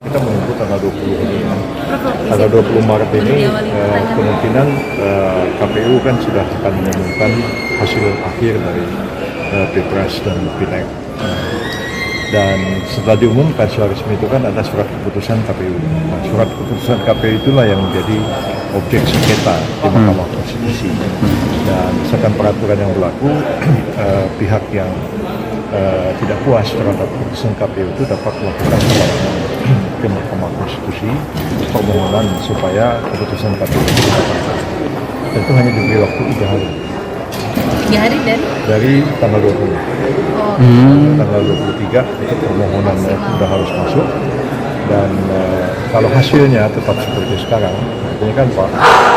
Kita menunggu tanggal 20 ini. Tanggal 20 Maret ini kemungkinan KPU kan sudah akan mengumumkan hasil akhir dari Pilpres dan Pileg. Dan setelah diumumkan secara resmi itu kan ada surat keputusan KPU. Nah, surat keputusan KPU itulah yang menjadi objek sengketa di Mahkamah Konstitusi. Dan berdasarkan peraturan yang berlaku, pihak yang tidak puas terhadap keputusan KPU itu dapat melakukan perlawanan ke Mahkamah Konstitusi permohonan supaya keputusan KPU itu dibatalkan. Dan itu hanya diberi waktu 3 hari. 3 hari dari tanggal 20. Tanggal 23 itu permohonannya sudah harus masuk. Dan kalau hasilnya tetap seperti sekarang, artinya kan Pak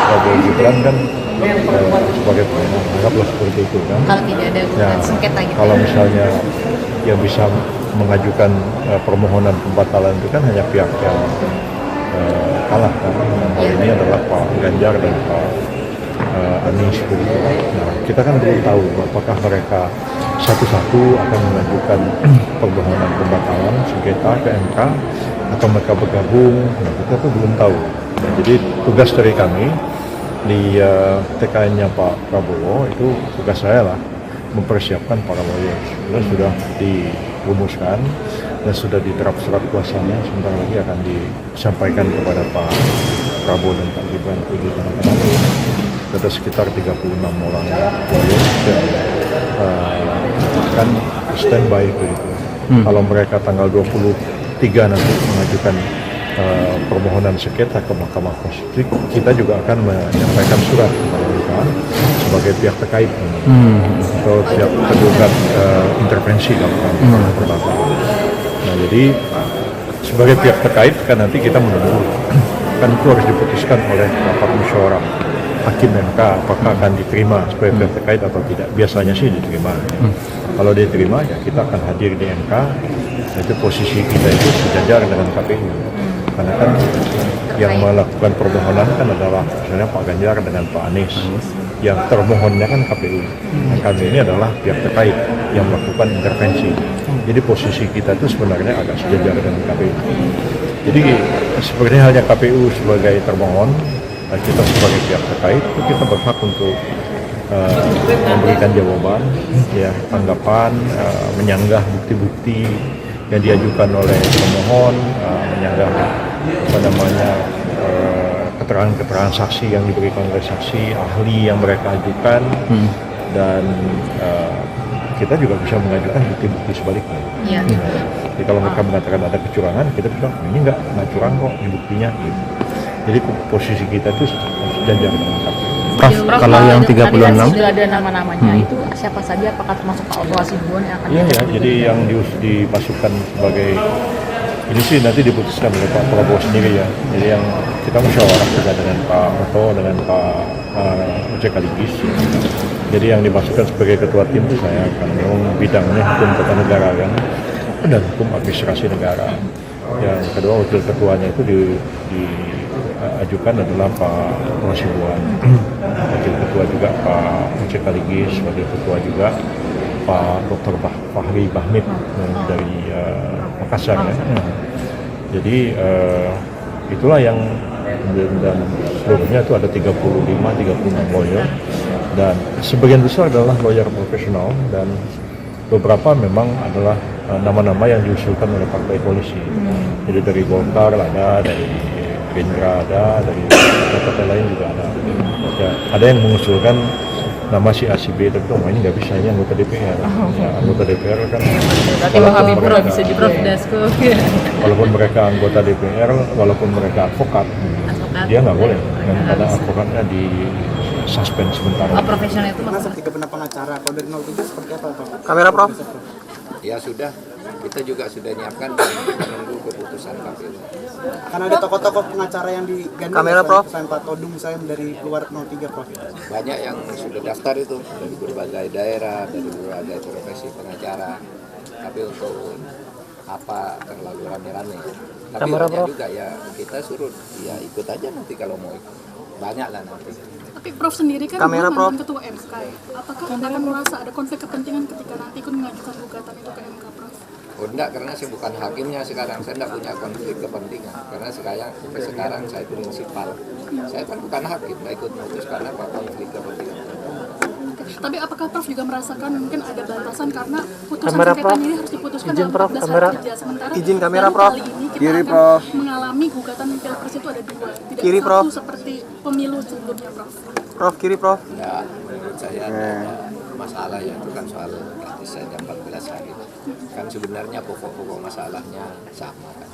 Prabowo Gibran kan sebagai pemenang, anggaplah seperti itu kan. Kalau tidak ada sengketa gitu. Kalau misalnya yang bisa mengajukan permohonan pembatalan itu kan hanya pihak yang kalah kan. Hal ini adalah Pak Ganjar dan Pak Anies begitu. Nah, kita kan belum tahu apakah mereka satu-satu akan mengajukan permohonan pembatalan sengketa ke MK atau mereka bergabung. Nah, kita tuh belum tahu. Nah, jadi tugas dari kami di TKN-nya Pak Prabowo itu tugas saya lah mempersiapkan para lawyer. Sudah dirumuskan dan sudah diterap surat kuasanya, sebentar lagi akan disampaikan kepada Pak Prabowo dan Pak Gibran untuk ditandatangani. Ada sekitar 36 orang lawyer dan akan standby begitu. Kalau mereka tanggal 23 nanti mengajukan permohonan sengketa ke Mahkamah Konstitusi, kita juga akan menyampaikan surat kepada mereka sebagai pihak terkait atau pihak tergugat intervensi dalam perkara. Nah, jadi sebagai pihak terkait kan nanti kita menunggu kan itu harus diputuskan oleh rapat musyawarah hakim MK apakah akan diterima sebagai pihak terkait atau tidak. Biasanya sih diterima. Kalau diterima ya kita akan hadir di MK. Itu posisi kita itu sejajar dengan KPU. Karena kan yang melakukan permohonan kan adalah misalnya Pak Ganjar dengan Pak Anies. Yang termohonnya kan KPU. Dan kami ini adalah pihak terkait yang melakukan intervensi. Jadi posisi kita itu sebenarnya agak sejajar dengan KPU. Jadi sebenarnya hanya KPU sebagai termohon, kita sebagai pihak terkait itu kita berhak untuk memberikan jawaban, ya, tanggapan, menyanggah bukti-bukti yang diajukan oleh pemohon, menyanggah keterangan-keterangan saksi yang diberikan oleh saksi ahli yang mereka ajukan, dan kita juga bisa mengajukan bukti-bukti sebaliknya. Ya. Jadi kalau mereka mengatakan ada kecurangan, kita bilang ini nggak curang kok, ini buktinya. Gitu. Jadi posisi kita itu sejajar dengan KPU. Prof, kalau yang 36 sudah ada nama-namanya itu siapa saja, apakah termasuk Pak Otto Hasibuan yang akan jadi yang dimasukkan sebagai ini sih nanti diputuskan oleh Pak Prabowo sendiri ya. Jadi yang kita musyawarah juga dengan Pak Otto, dengan Pak Ojek Kaligis. Jadi yang dimasukkan sebagai ketua tim itu saya, karena memang bidangnya hukum tata negara kan dan hukum administrasi negara. Yang kedua wakil ketuanya itu diajukan adalah Pak Hasibuan. Wakil ketua juga Pak Ojek Kaligis, wakil ketua juga Pak Dr. Fahri Bahmid dari Makassar ya. Jadi itulah yang dan seluruhnya itu ada 36 lawyer dan sebagian besar adalah lawyer profesional dan beberapa memang adalah nama-nama yang diusulkan oleh partai koalisi. Jadi dari Golkar ada, dari Gerindra ada, dari partai lain juga ada. Ya, ada yang mengusulkan nama si A si B, tapi ini nggak bisa, ini anggota DPR. Ya, anggota DPR kan. Walaupun mereka anggota DPR, walaupun mereka advokat, dia nggak boleh. Karena advokatnya di suspend sementara. Profesional itu maksudnya tidak pernah pengacara. Kalau dari 03 seperti apa, Pak? Kamera, Prof. Ya sudah, kita juga sudah nyiapkan menunggu keputusan KPU. Karena ada tokoh-tokoh pengacara yang digandeng. Kamera, Prof. Selain Pak Todung misalnya dari luar 03, Prof. Banyak yang sudah daftar itu dari berbagai daerah, dari berbagai profesi pengacara. Tapi untuk apa terlalu rame-rame. Tapi Kamera, banyak Prof. juga ya kita suruh ya ikut aja nanti kalau mau ikut. Banyak lah nanti. Tapi Prof sendiri kan Kamera, Prof. mantan ketua MK. Apakah Anda akan merasa ada konflik kepentingan ketika nanti ikut mengajukan gugatan itu ke MK, Prof? Oh Oh enggak, karena saya bukan hakimnya sekarang, saya enggak punya konflik kepentingan. Karena sekarang saya prinsipal. Saya kan bukan hakim, nggak ikut memutus karena apa konflik kepentingan. Tapi apakah Prof juga merasakan mungkin ada batasan karena putusan Kamera, sengketa Prof. ini harus diputuskan Izin, dalam Prof. 14 Kamera. hari kerja. Sementara Izin kamera, baru Prof. kali ini kita Kiri, akan Prof. mengalami gugatan Pilpres itu ada 2, tidak Kiri, satu Prof. seperti pemilu sebelumnya, Prof. Prof, kiri Prof. Enggak, menurut saya ada masalah ya, itu kan soal gratis saja 14 hari. Kan sebenarnya pokok-pokok masalahnya sama kan.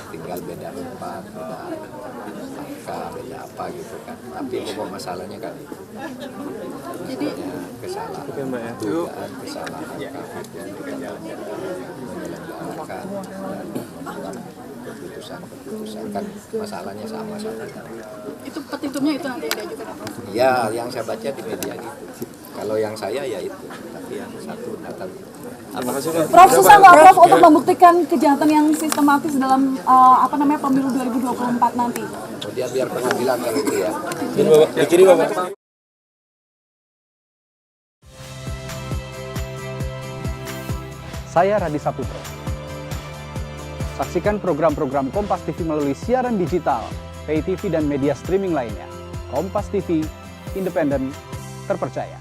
Tinggal beda tempat, beda angka, beda apa gitu kan. Tapi pokok masalahnya kan Jadi kesalahan, dugaan kesalahan menyelenggarakan dan keputusan kan masalahnya sama. itu petitumnya itu nanti yang diajukan, Prof. Ya, yang saya baca di media gitu. Kalau yang saya ya itu, tapi yang satu datang. Prof, susah nggak Prof untuk membuktikan kejahatan yang sistematis dalam pemilu 2024 nanti? Kemudian biar pengadilan kalau itu ya. Saya Radi Saputro. Saksikan program-program Kompas TV melalui siaran digital, pay TV dan media streaming lainnya. Kompas TV, independen, terpercaya.